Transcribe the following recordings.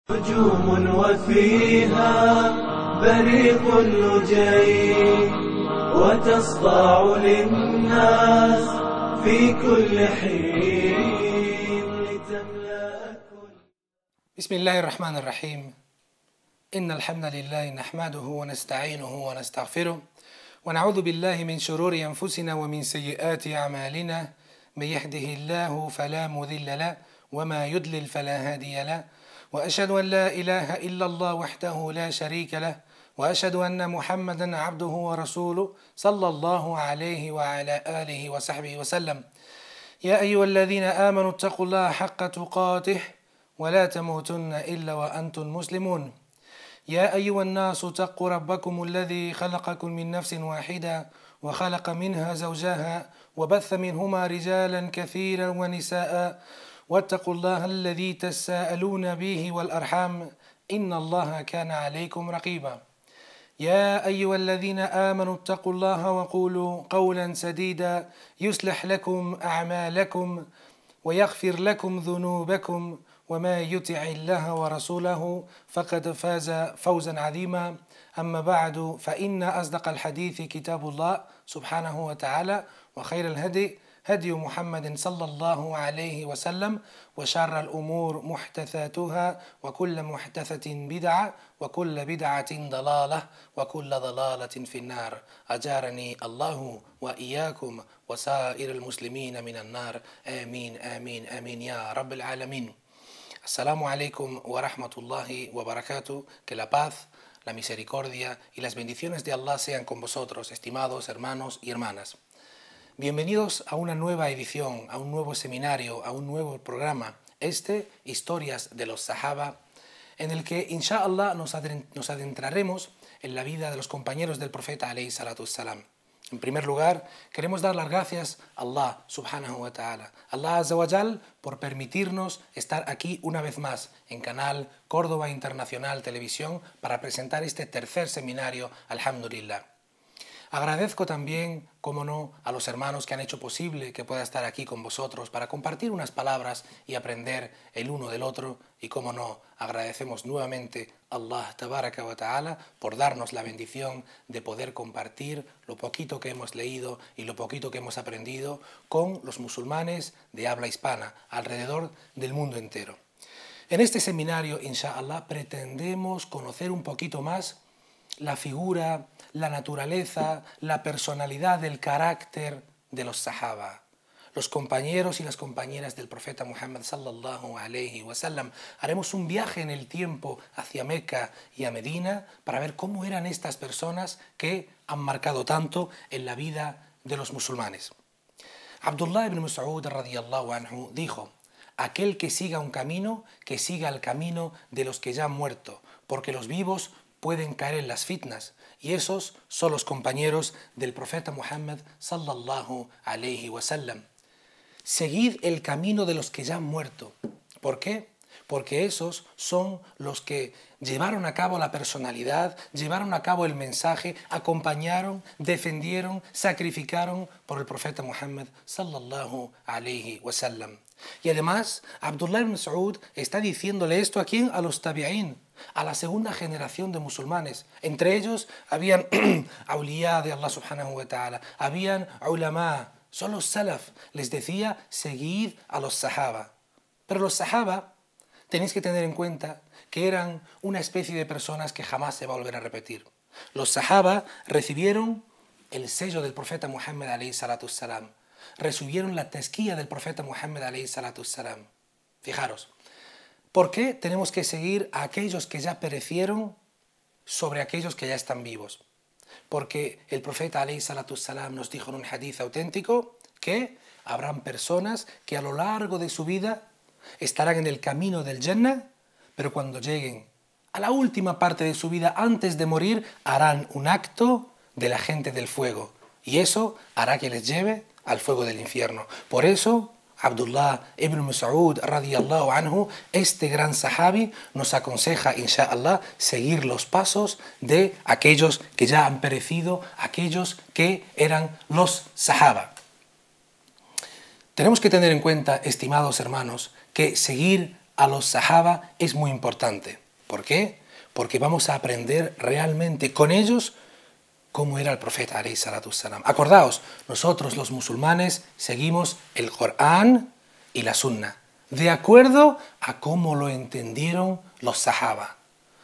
نجوم وفيها بريق لجي وتصدع للناس في كل حين لتملأ كل. بسم الله الرحمن الرحيم. إن الحمد لله نحمده ونستعينه ونستغفره ونعوذ بالله من شرور أنفسنا ومن سيئات أعمالنا. من يهده الله فلا مضل له وما يضلل فلا هادي له، وأشهد أن لا إله إلا الله وحده لا شريك له، وأشهد أن محمدا عبده ورسوله صلى الله عليه وعلى آله وصحبه وسلم. يا أيها الذين آمنوا اتقوا الله حق تقاته ولا تموتن إلا وأنتم مسلمون. يا أيها الناس اتقوا ربكم الذي خلقكم من نفس واحدة وخلق منها زوجها وبث منهما رجالا كثيرا ونساء، واتقوا الله الذي تساءلون به والأرحام إن الله كان عليكم رقيبا. يا أيها الذين آمنوا اتقوا الله وقولوا قولا سديدا يصلح لكم أعمالكم ويغفر لكم ذنوبكم، وما يطع الله ورسوله فقد فاز فوزا عظيما. أما بعد، فإن أصدق الحديث كتاب الله سبحانه وتعالى، وخير الهدي هدي محمد صلى الله عليه وسلم، وشر الأمور محدثاتها، وكل محدثة بدعة، وكل بدعة ضلالة، وكل ضلالة في النار. أجارني الله وإياكم وسائر المسلمين من النار. آمين آمين آمين يا رب العالمين. Assalamu alaikum wa rahmatullahi wa barakatuh. Que la paz, la misericordia y las bendiciones de Allah sean con vosotros, estimados hermanos y hermanas. Bienvenidos a una nueva edición, a un nuevo seminario, a un nuevo programa, Historias de los Sahaba, en el que, inshallah, nos adentraremos en la vida de los compañeros del profeta alayhi salatu wassalam. En primer lugar, queremos dar las gracias a Allah subhanahu wa ta'ala, Allah azza wa jal, por permitirnos estar aquí una vez más en Canal Córdoba Internacional Televisión para presentar este tercer seminario, alhamdulillah. Agradezco también, como no, a los hermanos que han hecho posible que pueda estar aquí con vosotros para compartir unas palabras y aprender el uno del otro. Y como no, agradecemos nuevamente a Allah tabaraka wa ta'ala por darnos la bendición de poder compartir lo poquito que hemos leído y lo poquito que hemos aprendido con los musulmanes de habla hispana alrededor del mundo entero. En este seminario, inshallah, pretendemos conocer un poquito más la figura, la naturaleza, la personalidad, el carácter de los sahaba, los compañeros y las compañeras del profeta Muhammad sallallahu alayhi wa sallam. Haremos un viaje en el tiempo hacia Meca y a Medina para ver cómo eran estas personas que han marcado tanto en la vida de los musulmanes. Abdullah ibn Mas'ud radiyallahu anhu dijo: aquel que siga un camino, que siga el camino de los que ya han muerto, porque los vivos pueden caer en las fitnas, y esos son los compañeros del profeta Muhammad sallallahu alayhi wa sallam. Seguid el camino de los que ya han muerto. ¿Por qué? Porque esos son los que llevaron a cabo la personalidad, llevaron a cabo el mensaje, acompañaron, defendieron, sacrificaron por el profeta Muhammad sallallahu alayhi wa sallam. Y además, Abdullah ibn Mas'ud está diciéndole esto a ¿quién? A los tabi'in, a la segunda generación de musulmanes. Entre ellos habían awliya de Allah subhanahu wa ta'ala, habían ulama, son los salaf. Les decía, seguid a los sahaba. Pero los sahaba, tenéis que tener en cuenta que eran una especie de personas que jamás se va a volver a repetir. Los sahaba recibieron el sello del profeta Muhammad alayhi salatu wassalam, recibieron la tezquía del profeta Muhammad alayhi salatu wassalam. Fijaros, ¿por qué tenemos que seguir a aquellos que ya perecieron sobre aquellos que ya están vivos? Porque el profeta alayhi salatu wassalam nos dijo en un hadith auténtico que habrán personas que a lo largo de su vida estarán en el camino del Jannah, pero cuando lleguen a la última parte de su vida, antes de morir, harán un acto de la gente del fuego, y eso hará que les lleve al fuego del infierno. Por eso, Abdullah ibn Mas'ud radiyallahu anhu, este gran sahabi, nos aconseja, inshallah, seguir los pasos de aquellos que ya han perecido, aquellos que eran los sahaba. Tenemos que tener en cuenta, estimados hermanos, que seguir a los sahaba es muy importante. ¿Por qué? Porque vamos a aprender realmente con ellos cómo era el profeta alayhi salatu wassalam. Acordaos, nosotros los musulmanes seguimos el Corán y la Sunna, de acuerdo a cómo lo entendieron los sahaba.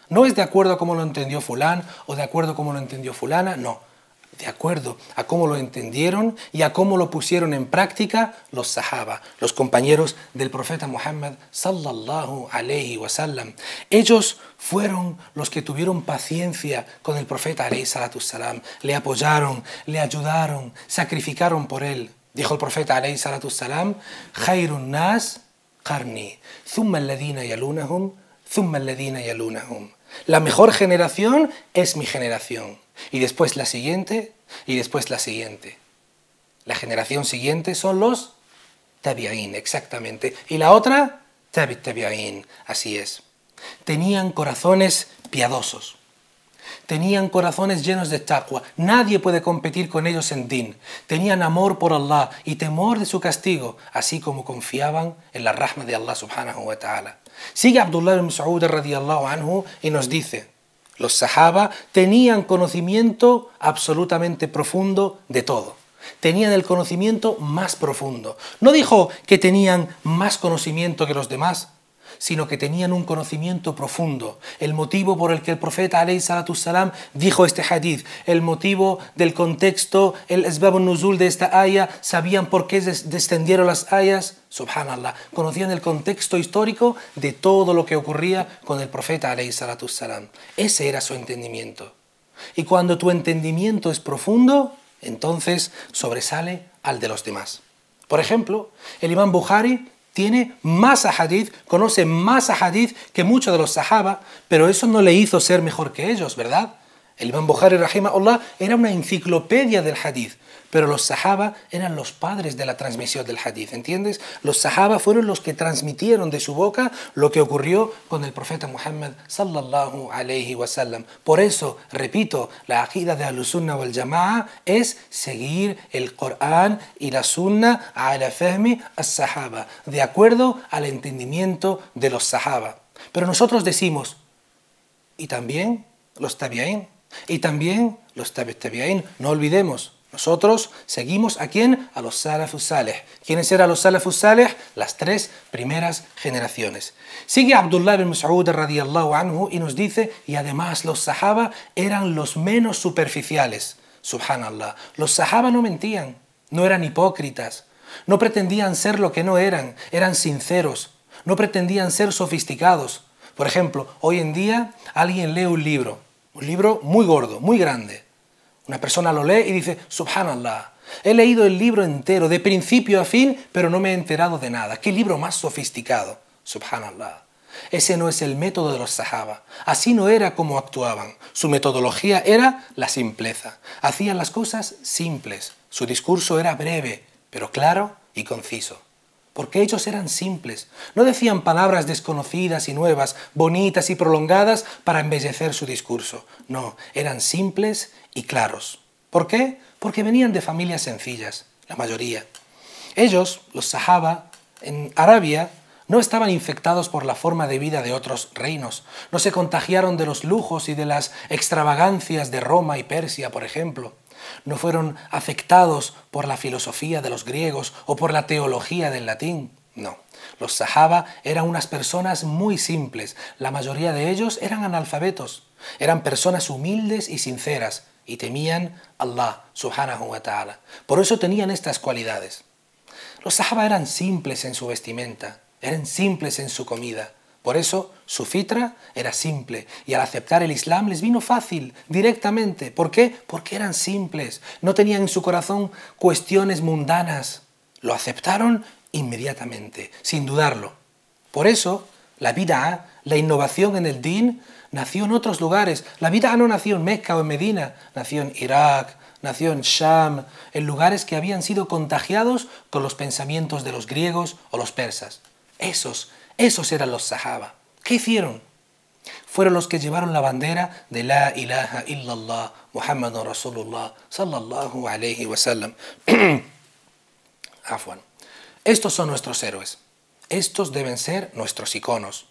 No es de acuerdo a cómo lo entendió fulán o de acuerdo a cómo lo entendió fulana, no. De acuerdo a cómo lo entendieron y a cómo lo pusieron en práctica los sahaba, los compañeros del profeta Muhammad sallallahu alayhi wa sallam. Ellos fueron los que tuvieron paciencia con el profeta alayhi salatu wassalam, le apoyaron, le ayudaron, sacrificaron por él. Dijo el profeta alayhi salatu wassalam: "Khairun nas qarni, thumma alladhina yalunahum, thumma alladhina yalunahum". La mejor generación es mi generación. Y después la siguiente, y después la siguiente. La generación siguiente son los tabi'in, exactamente. Y la otra, tabi'in, así es. Tenían corazones piadosos. Tenían corazones llenos de taqwa. Nadie puede competir con ellos en din. Tenían amor por Allah y temor de su castigo, así como confiaban en la rahma de Allah subhanahu wa ta'ala. Sigue Abdullah ibn Mas'ud radiyallahu anhu y nos dice: los sahaba tenían conocimiento absolutamente profundo de todo. Tenían el conocimiento más profundo. No dijo que tenían más conocimiento que los demás, sino que tenían un conocimiento profundo. El motivo por el que el profeta alayhi salatu wassalam dijo este hadith, el motivo del contexto, el asbab nuzul de esta aya, sabían por qué descendieron las ayas, subhanallah, conocían el contexto histórico de todo lo que ocurría con el profeta alayhi salatu wassalam. Ese era su entendimiento. Y cuando tu entendimiento es profundo, entonces sobresale al de los demás. Por ejemplo, el imam Bukhari tiene más ahadith, conoce más ahadith que muchos de los sahaba, pero eso no le hizo ser mejor que ellos, ¿verdad? El imam Bukhari, rahimahullah, era una enciclopedia del hadith, pero los sahaba eran los padres de la transmisión del hadith, ¿entiendes? Los sahaba fueron los que transmitieron de su boca lo que ocurrió con el profeta Muhammad sallallahu alayhi wa sallam. Por eso, repito, la aqida de Ahlus-Sunnah wal Jama'a es seguir el Corán y la Sunna ala fahmi as-sahaba, de acuerdo al entendimiento de los sahaba. Pero nosotros decimos, y también los tabi'in, y también los tabi'in, no olvidemos. Nosotros seguimos ¿a quién? A los salafus salih. ¿Quiénes eran los salafus salih? Las tres primeras generaciones. Sigue Abdullah ibn Mas'ud radiyallahu anhu y nos dice, y además los sahaba eran los menos superficiales. Subhanallah. Los sahaba no mentían, no eran hipócritas, no pretendían ser lo que no eran, eran sinceros, no pretendían ser sofisticados. Por ejemplo, hoy en día alguien lee un libro muy gordo, muy grande. Una persona lo lee y dice, subhanallah, he leído el libro entero, de principio a fin, pero no me he enterado de nada. ¿Qué libro más sofisticado? Subhanallah. Ese no es el método de los sahaba. Así no era como actuaban. Su metodología era la simpleza. Hacían las cosas simples. Su discurso era breve, pero claro y conciso. Porque ellos eran simples. No decían palabras desconocidas y nuevas, bonitas y prolongadas para embellecer su discurso. No, eran simples y claros. ¿Por qué? Porque venían de familias sencillas, la mayoría. Ellos, los sahaba, en Arabia, no estaban infectados por la forma de vida de otros reinos. No se contagiaron de los lujos y de las extravagancias de Roma y Persia, por ejemplo. No fueron afectados por la filosofía de los griegos o por la teología del latín. No, los sahaba eran unas personas muy simples. La mayoría de ellos eran analfabetos. Eran personas humildes y sinceras y temían a Allah subhanahu wa ta'ala. Por eso tenían estas cualidades. Los sahaba eran simples en su vestimenta, eran simples en su comida. Por eso su fitra era simple y al aceptar el Islam les vino fácil, directamente. ¿Por qué? Porque eran simples, no tenían en su corazón cuestiones mundanas. Lo aceptaron inmediatamente, sin dudarlo. Por eso la bid'a, la innovación en el din, nació en otros lugares. La bid'a no nació en Mecca o en Medina, nació en Irak, nació en Sham, en lugares que habían sido contagiados con los pensamientos de los griegos o los persas. Esos eran los sahaba. ¿Qué hicieron? Fueron los que llevaron la bandera de la ilaha illallah Muhammadun Rasulullah sallallahu alayhi wa sallam. Afwan. Estos son nuestros héroes. Estos deben ser nuestros iconos,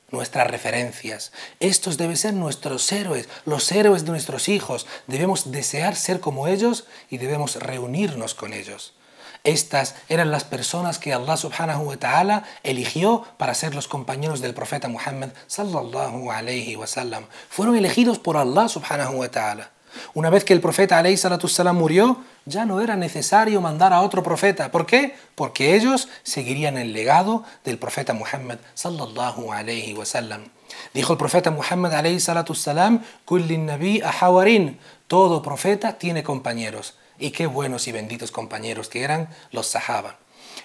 nuestras referencias. Estos deben ser nuestros héroes, los héroes de nuestros hijos. Debemos desear ser como ellos y debemos reunirnos con ellos. Estas eran las personas que Allah subhanahu wa ta'ala eligió para ser los compañeros del profeta Muhammad sallallahu alayhi wa sallam. Fueron elegidos por Allah subhanahu wa ta'ala. Una vez que el profeta alayhi salatu salam murió, ya no era necesario mandar a otro profeta. ¿Por qué? Porque ellos seguirían el legado del profeta Muhammad sallallahu alayhi wa sallam. Dijo el profeta Muhammad alayhi salatu salam: "Kullin nabi ahawarin", todo profeta tiene compañeros. Y qué buenos y benditos compañeros que eran los sahaba.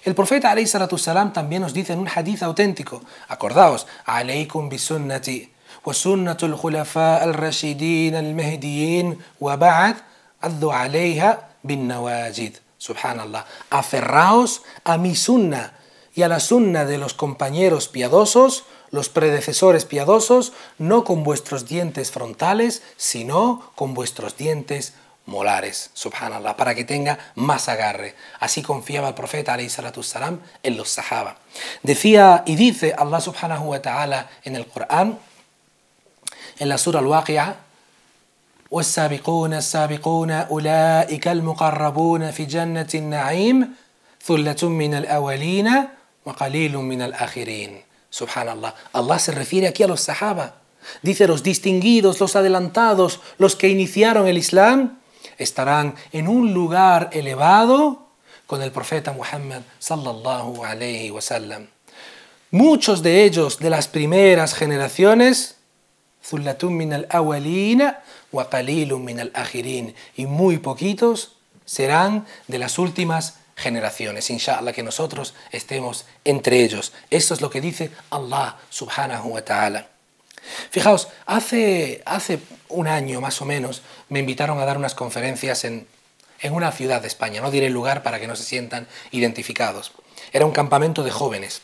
El profeta alayhi salatu salam también nos dice en un hadith auténtico: acordaos, alaykum bisunnati wa sunnatul khulafa al-rashidin al-mahdiyin wa ba'd addu alayha bin nawajid. Subhanallah. Aferraos a mi sunna y a la sunna de los compañeros piadosos, los predecesores piadosos, no con vuestros dientes frontales, sino con vuestros dientes molares, subhanallah, para que tenga más agarre. Así confiaba el profeta alayhi salatu salam en los sahaba. Decía y dice Allah subhanahu wa ta'ala en el Corán, en la sura al-Waqi'ah: وَالسَّابِقُونَ السَّابِقُونَ أُولَٰئِكَ الْمُقَرَّبُونَ فِي جَنَّةِ النَّعِيمِ ثُلَّةٌ مِّنَ الْأَوَّلِينَ وَقَلِيلٌ مِّنَ الْآخِرِينَ. Subhanallah. Allah se refiere aquí a los sahaba. Dice: los distinguidos, los adelantados, los que iniciaron el Islam, estarán en un lugar elevado con el profeta Muhammad sallallahu alayhi wa sallam. Muchos de ellos de las primeras generaciones, ثُلَّةٌ مِّنَ الْأَوَّلِينَ وَقَلِيلٌ مِّنَ الْآخِرِينَ, y muy poquitos serán de las últimas generaciones. Inshallah que nosotros estemos entre ellos. Esto es lo que dice Allah subhanahu wa ta'ala. Fijaos, hace un año más o menos me invitaron a dar unas conferencias en una ciudad de España. No diré el lugar para que no se sientan identificados. Era un campamento de jóvenes.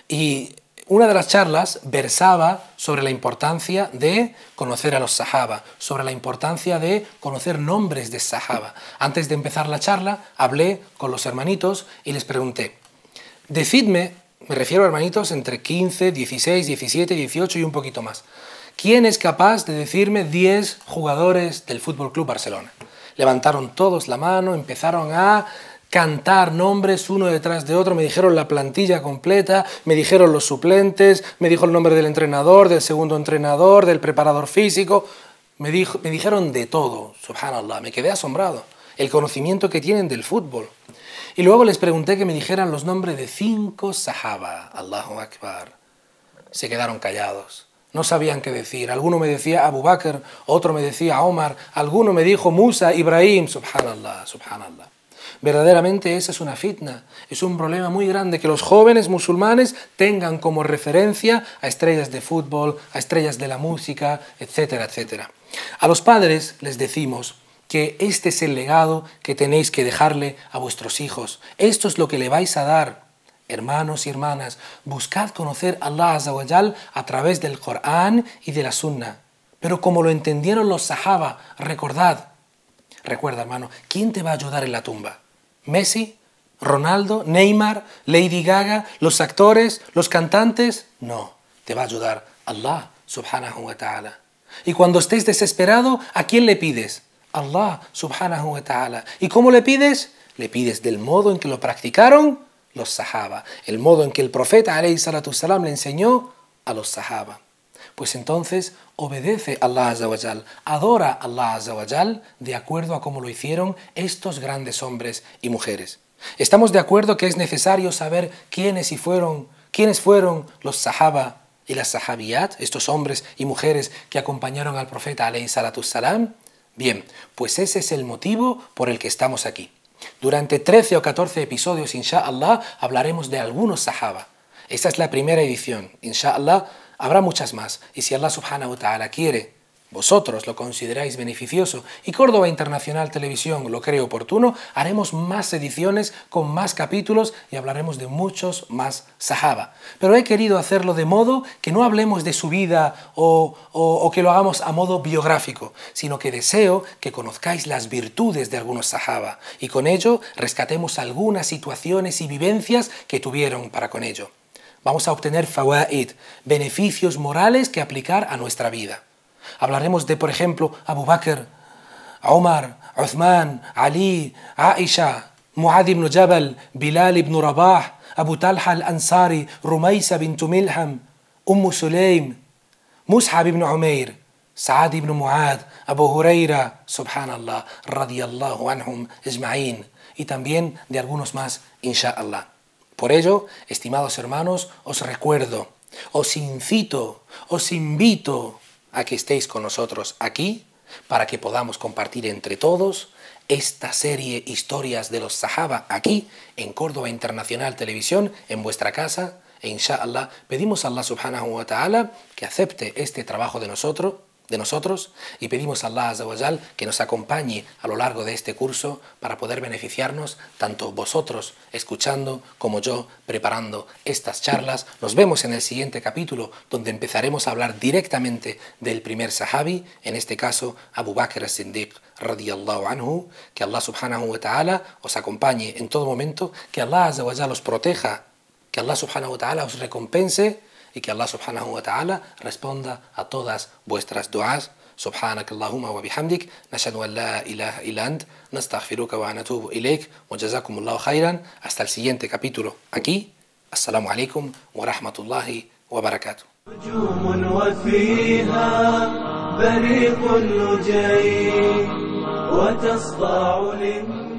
Y una de las charlas versaba sobre la importancia de conocer a los sahaba, sobre la importancia de conocer nombres de sahaba. Antes de empezar la charla, hablé con los hermanitos y les pregunté: decidme, me refiero a hermanitos entre 15, 16, 17, 18 y un poquito más, ¿quién es capaz de decirme 10 jugadores del Fútbol Club Barcelona? Levantaron todos la mano, empezaron a cantar nombres uno detrás de otro, me dijeron la plantilla completa, me dijeron los suplentes, me dijo el nombre del entrenador, del segundo entrenador, del preparador físico, me dijeron de todo, subhanallah, me quedé asombrado, el conocimiento que tienen del fútbol. Y luego les pregunté que me dijeran los nombres de 5 sahaba, Allahu Akbar. Se quedaron callados, no sabían qué decir. Alguno me decía Abu Bakr, otro me decía Omar, alguno me dijo Musa, Ibrahim, subhanallah, subhanallah. Verdaderamente esa es una fitna, es un problema muy grande que los jóvenes musulmanes tengan como referencia a estrellas de fútbol, a estrellas de la música, etcétera, etcétera. A los padres les decimos que este es el legado que tenéis que dejarle a vuestros hijos. Esto es lo que le vais a dar. Hermanos y hermanas, buscad conocer a Allah Azza wa Jal a través del Corán y de la Sunna. Pero como lo entendieron los sahaba, recuerda hermano, ¿quién te va a ayudar en la tumba? ¿Messi? ¿Ronaldo? ¿Neymar? ¿Lady Gaga? ¿Los actores? ¿Los cantantes? No, te va a ayudar Allah subhanahu wa ta'ala. Y cuando estés desesperado, ¿a quién le pides? Allah subhanahu wa ta'ala. ¿Y cómo le pides? Le pides del modo en que lo practicaron los sahaba, el modo en que el profeta alayhi salatu salam le enseñó a los sahaba. Pues entonces obedece a Allah Azza wa Jal, adora a Allah Azza wa Jal de acuerdo a cómo lo hicieron estos grandes hombres y mujeres. ¿Estamos de acuerdo que es necesario saber quiénes fueron los sahaba y las sahabiyat, estos hombres y mujeres que acompañaron al profeta alayhi salatu salam? Bien, pues ese es el motivo por el que estamos aquí. Durante 13 o 14 episodios, inshallah, hablaremos de algunos sahaba. Esta es la primera edición, inshallah, habrá muchas más. Y si Allah subhanahu wa ta'ala quiere vosotros lo consideráis beneficioso y Córdoba Internacional Televisión lo cree oportuno, haremos más ediciones con más capítulos y hablaremos de muchos más sahaba. Pero he querido hacerlo de modo que no hablemos de su vida o que lo hagamos a modo biográfico, sino que deseo que conozcáis las virtudes de algunos sahaba y con ello rescatemos algunas situaciones y vivencias que tuvieron para con ello. Vamos a obtener fawaid, beneficios morales que aplicar a nuestra vida. Hablaremos de, por ejemplo, Abu Bakr, Umar, Uthman, Ali, Aisha, Muad ibn Jabal, Bilal ibn Rabah, Abu Talha al-Ansari, Rumaysa bint Milham, Sulaym, Mus'ab ibn Umair, Sa'ad ibn Muad, Abu Huraira, subhanallah, radiyallahu anhum ajma'in, y también de algunos más, insha'Allah. Por ello, estimados hermanos, os recuerdo, os incito, os invito a que estéis con nosotros aquí para que podamos compartir entre todos esta serie Historias de los Sahaba aquí en Córdoba Internacional Televisión, en vuestra casa, e insha'Allah pedimos a Allah subhanahu wa ta'ala que acepte este trabajo de nosotros y pedimos a Allah azza wa jal que nos acompañe a lo largo de este curso para poder beneficiarnos tanto vosotros escuchando como yo preparando estas charlas. Nos vemos en el siguiente capítulo donde empezaremos a hablar directamente del primer sahabi, en este caso Abu Bakr as-Siddiq radiyallahu anhu. Que Allah subhanahu wa ta'ala os acompañe en todo momento, que Allah azza wa jal os proteja, que Allah subhanahu wa ta'ala os recompense y que Allah subhanahu wa ta'ala responda a todas vuestras du'as. Subhanakallahumma wa bihamdik, nashhadu an la ilaha illa ant, nastaghfiruka wa natubu ilayk, wa jazakumullahu khairan. Hasta el siguiente capítulo aquí. Assalamu alaikum wa rahmatullahi wa barakatuh. نجوم وفيها بريق لجي وتصدع للناس